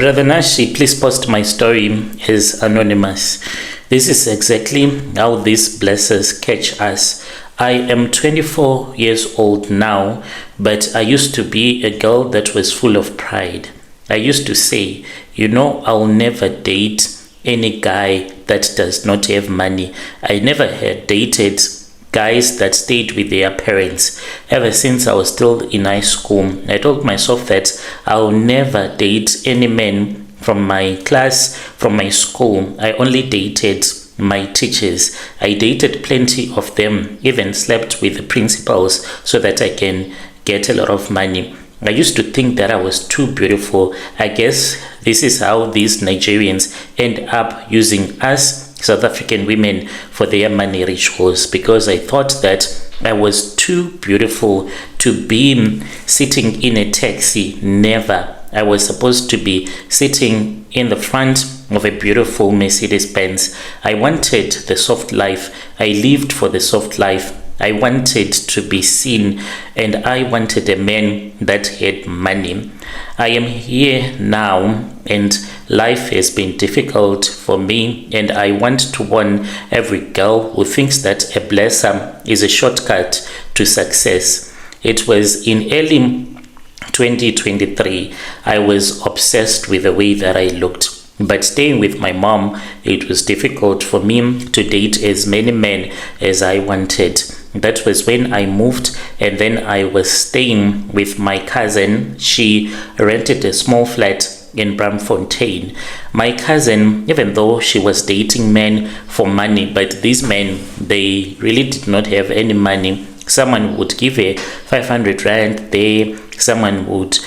Brother Nashi, please post my story as anonymous. This is exactly how these blessings catch us. I am 24 years old now, but I used to be a girl that was full of pride. I used to say, I'll never date any guy that does not have money. I never had dated guys that stayed with their parents. Ever since I was still in high school, I told myself that I'll never date any man from my class, from my school. I only dated my teachers. I dated plenty of them, even slept with the principals so that I can get a lot of money. I used to think that I was too beautiful. I guess this is how these Nigerians end up using us South African women for their money rituals, because I thought that I was too beautiful to be sitting in a taxi. Never. I was supposed to be sitting in the front of a beautiful Mercedes Benz. I wanted the soft life. I lived for the soft life. I wanted to be seen, and I wanted a man that had money. I am here now, and life has been difficult for me, and I want to warn every girl who thinks that a blessing is a shortcut to success. It was in early 2023, I was obsessed with the way that I looked. But staying with my mom, it was difficult for me to date as many men as I wanted. That was when I moved, and then I was staying with my cousin. She rented a small flat in Braamfontein. My cousin, even though she was dating men for money, but these men, they really did not have any money. Someone would give her 500 rand there, someone would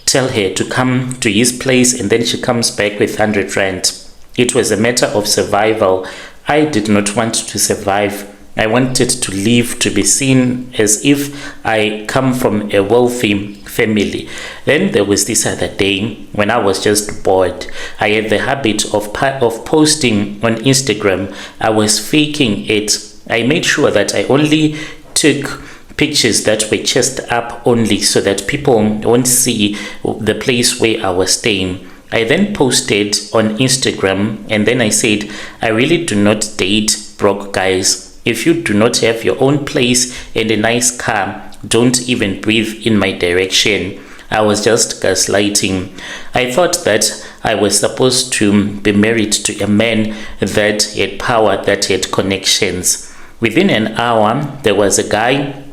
tell her to come to his place, and then she comes back with 100 rand. It was a matter of survival. I did not want to survive. I wanted to live, to be seen as if I come from a wealthy family. Then there was this other day when I was just bored. I had the habit of posting on Instagram. I was faking it. I made sure that I only took pictures that were chest up only, so that people won't see the place where I was staying. I then posted on Instagram, and then I said, I really do not date broke guys. If you do not have your own place and a nice car, don't even breathe in my direction. I was just gaslighting. I thought that I was supposed to be married to a man that had power, that had connections. Within an hour, there was a guy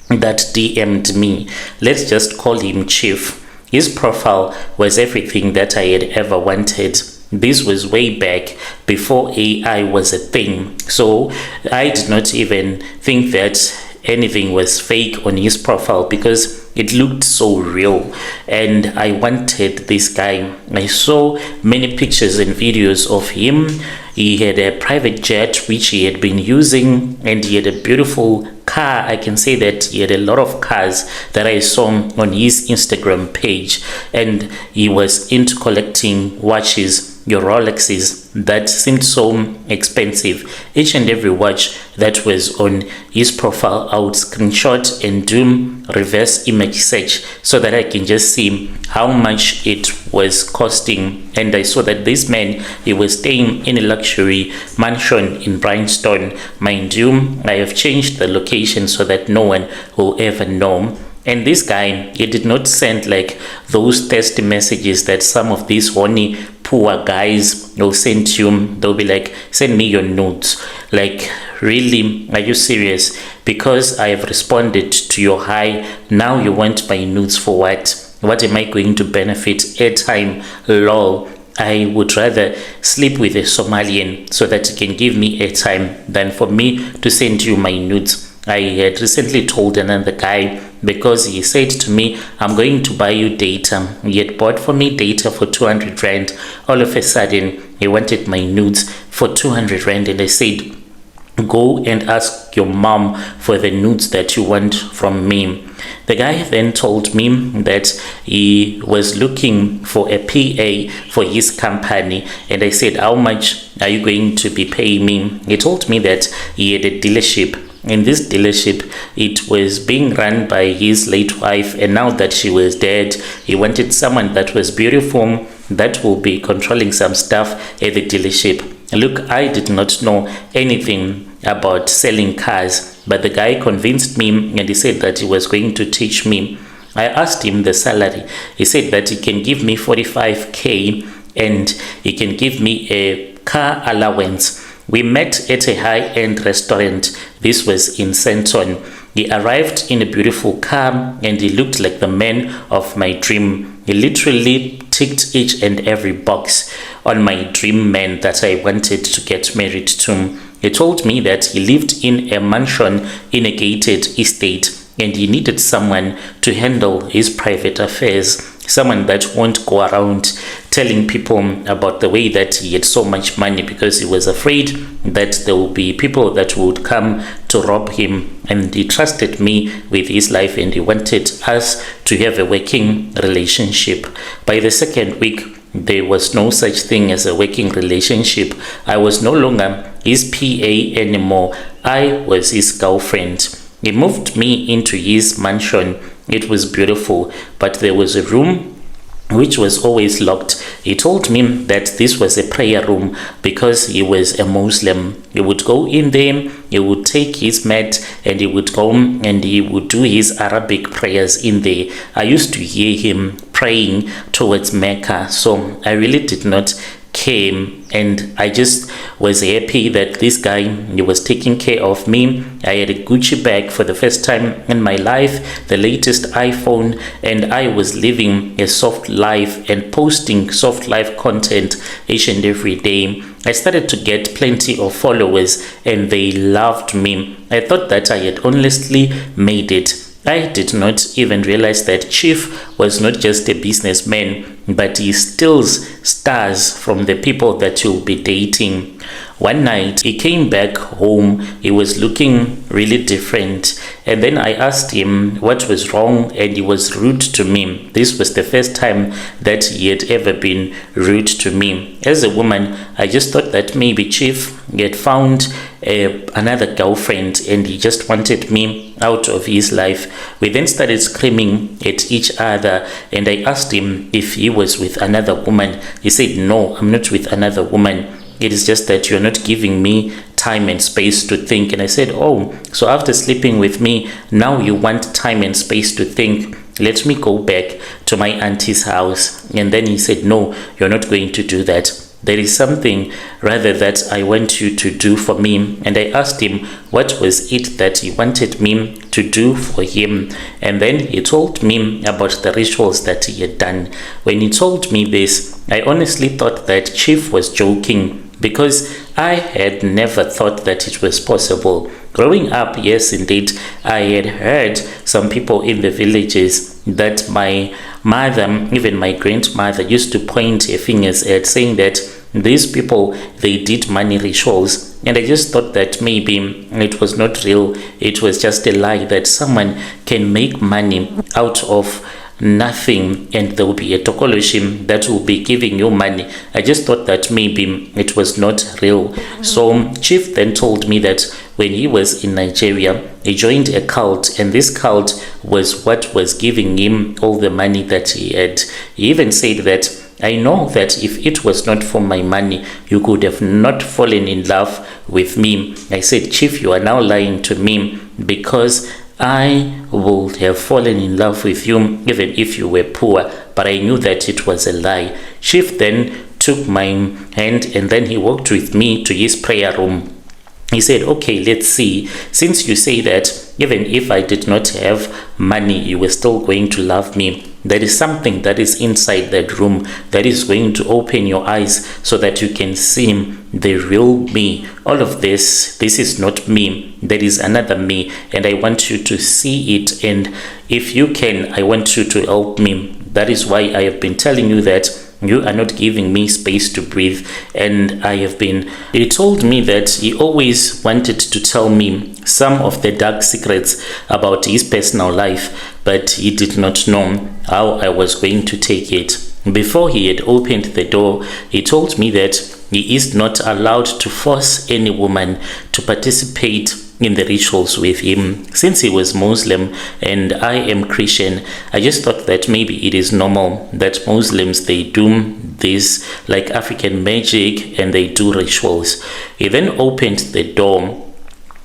that DM'd me. Let's just call him Chief. His profile was everything that I had ever wanted. This was way back before AI was a thing. So I did not even think that anything was fake on his profile, because it looked so real, and I wanted this guy. I saw many pictures and videos of him. He had a private jet which he had been using, and he had a beautiful car. I can say that he had a lot of cars that I saw on his Instagram page, and he was into collecting watches, your Rolexes that seemed so expensive. Each and every watch that was on his profile, I would screenshot and do reverse image search so that I can just see how much it was costing. And I saw that this man, he was staying in a luxury mansion in Bryanston. Mind you, I have changed the location so that no one will ever know. And this guy, he did not send like those testy messages that some of these horny poor guys will send you. They'll be like, send me your nudes. Like, really, are you serious? Because I have responded to your hi, now you want my nudes for what? What am I going to benefit? Airtime, lol. I would rather sleep with a Somalian so that he can give me airtime than for me to send you my nudes. I had recently told another guy, because he said to me, I'm going to buy you data. He had bought for me data for 200 rand. All of a sudden, he wanted my nudes for 200 rand. And I said, go and ask your mom for the nudes that you want from me. The guy then told me that he was looking for a PA for his company, and I said, how much are you going to be paying me? He told me that he had a dealership. In this dealership, it was being run by his late wife, and now that she was dead, he wanted someone that was beautiful, that will be controlling some stuff at the dealership. Look, I did not know anything about selling cars, but the guy convinced me and he said that he was going to teach me. I asked him the salary. He said that he can give me 45k and he can give me a car allowance. We met at a high-end restaurant. This was in Senton. He arrived in a beautiful car and he looked like the man of my dream. He literally ticked each and every box on my dream man that I wanted to get married to. He told me that he lived in a mansion in a gated estate and he needed someone to handle his private affairs, someone that won't go around telling people about the way that he had so much money, because he was afraid that there will be people that would come to rob him. And he trusted me with his life and he wanted us to have a working relationship. By the second week, there was no such thing as a working relationship. I was no longer his PA anymore. I was his girlfriend. He moved me into his mansion. It was beautiful, but there was a room which was always locked. He told me that this was a prayer room because he was a Muslim. He would go in there, he would take his mat and he would go and he would do his Arabic prayers in there. I used to hear him praying towards Mecca, so I really did not came and I just was happy that this guy, he was taking care of me. I had a Gucci bag for the first time in my life, the latest iPhone, and I was living a soft life and posting soft life content each and every day. I started to get plenty of followers and they loved me. I thought that I had honestly made it. I did not even realize that Chief was not just a businessman, but he steals stars from the people that you'll be dating. One night, he came back home. He was looking really different. And then I asked him what was wrong, and he was rude to me. This was the first time that he had ever been rude to me. As a woman, I just thought that maybe Chief had found another girlfriend and he just wanted me out of his life. We then started screaming at each other and I asked him if he was with another woman. He said, "No, I'm not with another woman. It is just that you're not giving me time and space to think." And I said, "Oh, so after sleeping with me, now you want time and space to think? Let me go back to my auntie's house." And then he said, "No, you're not going to do that. There is something rather that I want you to do for me." And I asked him what was it that he wanted me to do for him. And then he told me about the rituals that he had done. When he told me this, I honestly thought that Chief was joking, because I had never thought that it was possible. Growing up, yes, indeed, I had heard some people in the villages that my mother, even my grandmother, used to point her fingers at, saying that these people, they did money rituals. And I just thought that maybe it was not real. It was just a lie that someone can make money out of nothing and there will be a tokoloshim that will be giving you money. I just thought that maybe it was not real. So Chief then told me that when he was in Nigeria, he joined a cult, and this cult was what was giving him all the money that he had. He even said that, "I know that if it was not for my money, you could have not fallen in love with me." I said, "Chief, you are now lying to me, because I would have fallen in love with you even if you were poor." But I knew that it was a lie. Chief then took my hand and then he walked with me to his prayer room. He said, "Okay, let's see. Since you say that even if I did not have money, you were still going to love me, there is something that is inside that room that is going to open your eyes so that you can see the real me. All of this is not me. There is another me, and I want you to see it. And if you can, I want you to help me. That is why I have been telling you that you are not giving me space to breathe." And he told me that he always wanted to tell me some of the dark secrets about his personal life, but he did not know how I was going to take it. Before he had opened the door, he told me that he is not allowed to force any woman to participate in the rituals with him. Since he was Muslim and I am Christian, I just thought that maybe it is normal that Muslims, they do this like African magic and they do rituals. He then opened the door.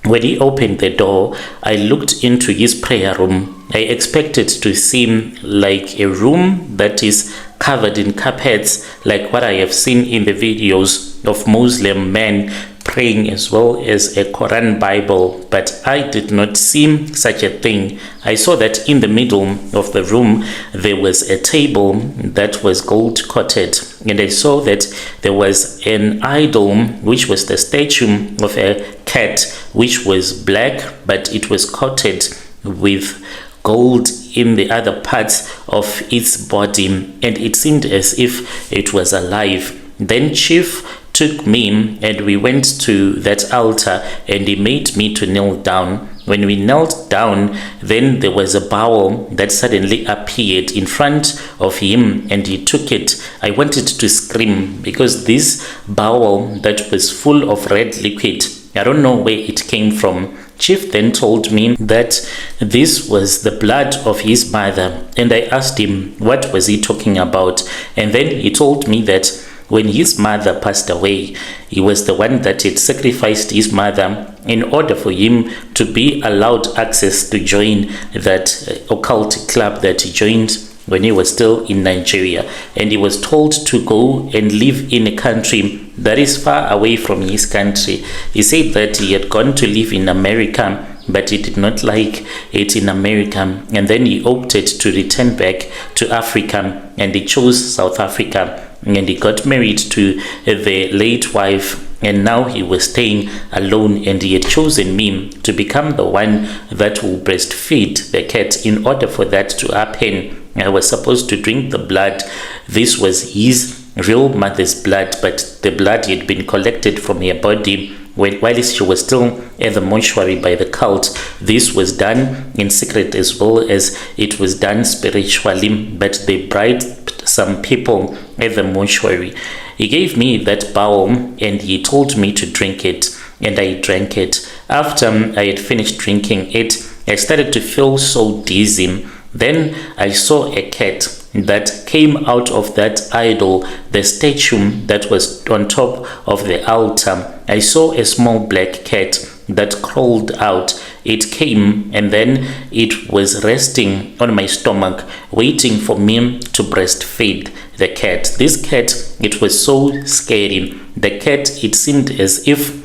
When he opened the door, I looked into his prayer room. I expected to see like a room that is covered in carpets, like what I have seen in the videos of Muslim men praying, as well as a Quran Bible, but I did not see such a thing. I saw that in the middle of the room there was a table that was gold coated, and I saw that there was an idol, which was the statue of a cat, which was black, but it was coated with gold in the other parts of its body, and it seemed as if it was alive. Then Chief took me and we went to that altar, and he made me to kneel down. When we knelt down, then there was a bowl that suddenly appeared in front of him, and he took it. I wanted to scream because this bowl that was full of red liquid, I don't know where it came from. Chief then told me that this was the blood of his mother, and I asked him what was he talking about, and then he told me that when his mother passed away, he was the one that had sacrificed his mother in order for him to be allowed access to join that occult club that he joined when he was still in Nigeria. And he was told to go and live in a country that is far away from his country. He said that he had gone to live in America, but he did not like it in America, and then he opted to return back to Africa, and he chose South Africa, and he got married to the late wife, and now he was staying alone, and he had chosen me to become the one that will breastfeed the cat. In order for that to happen, I was supposed to drink the blood. This was his real mother's blood, but the blood had been collected from her body while she was still at the mortuary by the cult. This was done in secret as well as it was done spiritually, but they bribed some people at the mortuary. He gave me that bowl and he told me to drink it, and I drank it. After I had finished drinking it, I started to feel so dizzy. Then I saw a cat that came out of that idol, the statue that was on top of the altar. I saw a small black cat that crawled out. It came and then it was resting on my stomach, waiting for me to breastfeed the cat. This cat, it was so scary. The cat, it seemed as if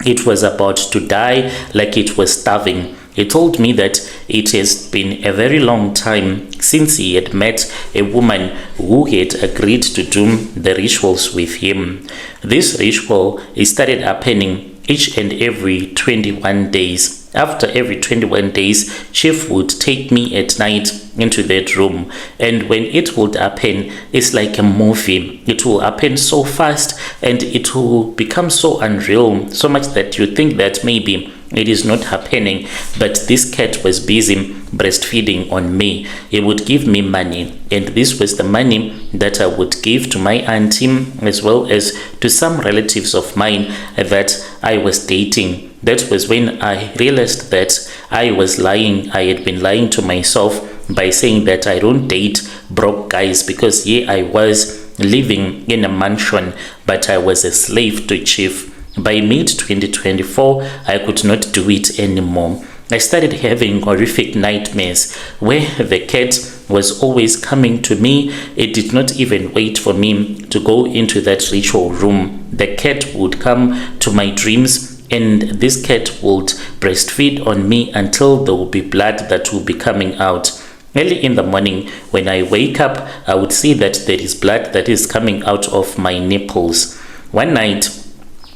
it was about to die, like it was starving. He told me that it has been a very long time since he had met a woman who had agreed to do the rituals with him. This ritual started happening each and every 21 days. After every 21 days, Chief would take me at night into that room, and when it would happen, it's like a movie. It will happen so fast and it will become so unreal, so much that you think that maybe it is not happening, but this cat was busy breastfeeding on me. He would give me money, and this was the money that I would give to my auntie as well as to some relatives of mine that I was dating. That was when I realized that I was lying. I had been lying to myself by saying that I don't date broke guys, because here I was living in a mansion, but I was a slave to Chief. By mid-2024, I could not do it anymore. I started having horrific nightmares where the cat was always coming to me. It did not even wait for me to go into that ritual room. The cat would come to my dreams, and this cat would breastfeed on me until there will be blood that will be coming out. Early in the morning, when I wake up, I would see that there is blood that is coming out of my nipples. One night,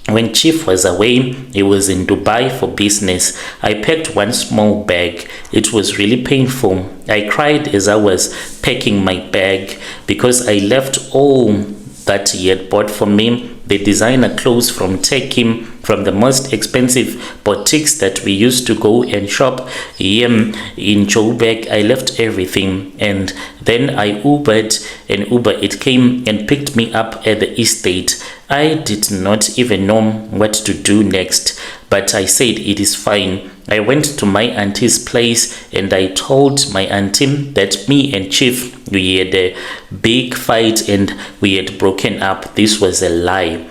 when Chief was away, he was in Dubai for business. I packed one small bag. It was really painful. I cried as I was packing my bag because I left all that he had bought for me, the designer clothes from Turkey, from the most expensive boutiques that we used to go and shop here in Joburg. I left everything, and then I Ubered, and Uber, it came and picked me up at the estate. I did not even know what to do next, but I said it is fine. I went to my auntie's place and I told my auntie that me and Chief, we had a big fight and we had broken up. This was a lie.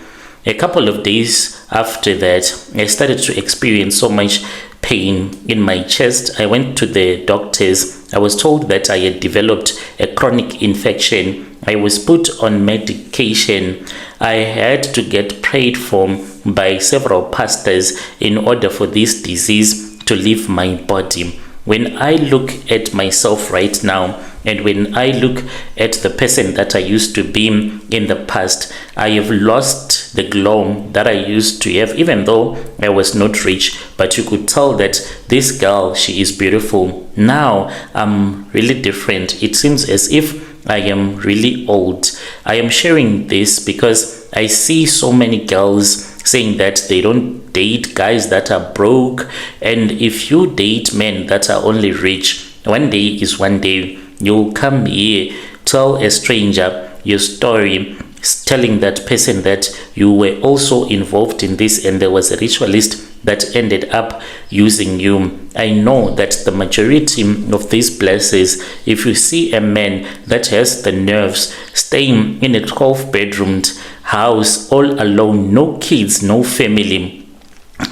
A couple of days after that, I started to experience so much pain in my chest. I went to the doctors. I was told that I had developed a chronic infection. I was put on medication. I had to get prayed for by several pastors in order for this disease to leave my body. When I look at myself right now, and when I look at the person that I used to be in the past, I have lost the glow that I used to have, even though I was not rich. But you could tell that this girl, she is beautiful. Now I'm really different. It seems as if I am really old. I am sharing this because I see so many girls saying that they don't date guys that are broke. And if you date men that are only rich, one day is one day. You'll come here, tell a stranger your story, telling that person that you were also involved in this and there was a ritualist that ended up using you. I know that the majority of these blessings, if you see a man that has the nerves staying in a 12-bedroomed house all alone, no kids, no family.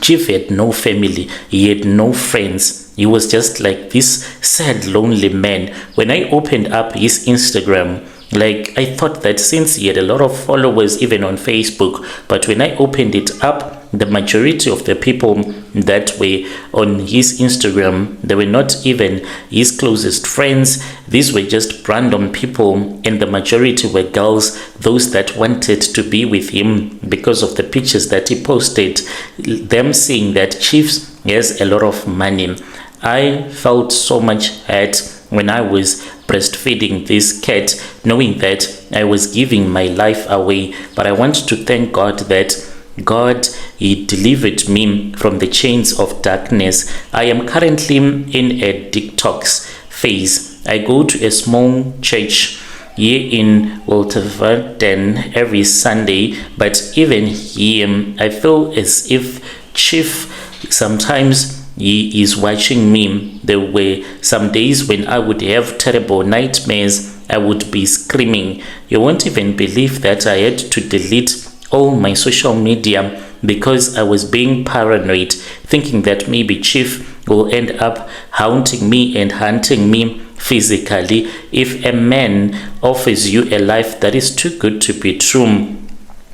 Chief had no family, he had no friends. He was just like this sad, lonely man. When I opened up his Instagram, like, I thought that since he had a lot of followers even on Facebook, but when I opened it up, the majority of the people that were on his Instagram, they were not even his closest friends. These were just random people, and the majority were girls, those that wanted to be with him because of the pictures that he posted, them seeing that Chiefs has a lot of money. I felt so much hurt when I was breastfeeding this cat, knowing that I was giving my life away. But I want to thank God that God, he delivered me from the chains of darkness. I am currently in a detox phase. I go to a small church here in Waltervarden every Sunday, but even here I feel as if Chief sometimes he is watching me. There were some days when I would have terrible nightmares. I would be screaming. You won't even believe that I had to delete all my social media because I was being paranoid, thinking that maybe Chief will end up haunting me and hunting me physically. If a man offers you a life that is too good to be true,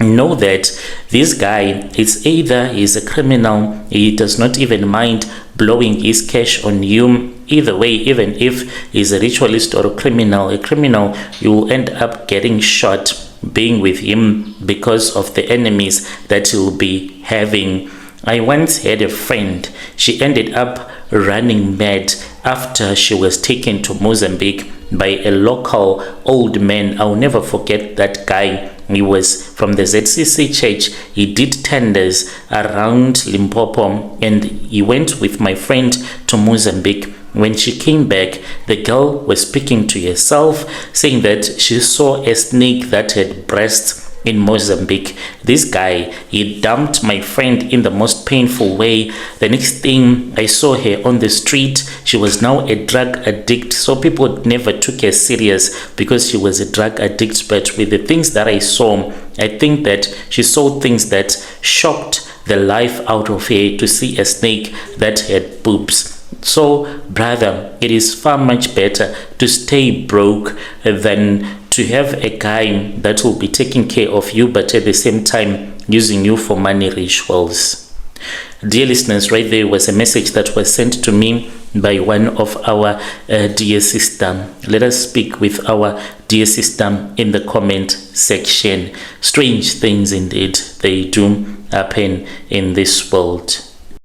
know that this guy is either he's a criminal, he does not even mind blowing his cash on you. Either way, even if he's a ritualist or a criminal, you will end up getting shot being with him because of the enemies that he'll be having. I once had a friend, she ended up running mad after she was taken to Mozambique by a local old man. I'll never forget that guy. He was from the ZCC church. He did tenders around Limpopo and he went with my friend to Mozambique. When she came back, the girl was speaking to herself, saying that she saw a snake that had breasts in Mozambique. This guy, he dumped my friend in the most painful way. The next thing, I saw her on the street. She was now a drug addict. So people never took her serious because she was a drug addict. But with the things that I saw, I think that she saw things that shocked the life out of her to see a snake that had boobs. So, brother, it is far much better to stay broke than to have a guy that will be taking care of you, but at the same time using you for money rituals. Dear listeners, right there was a message that was sent to me by one of our dear sister. Let us speak with our dear sister in the comment section. Strange things indeed, they do happen in this world.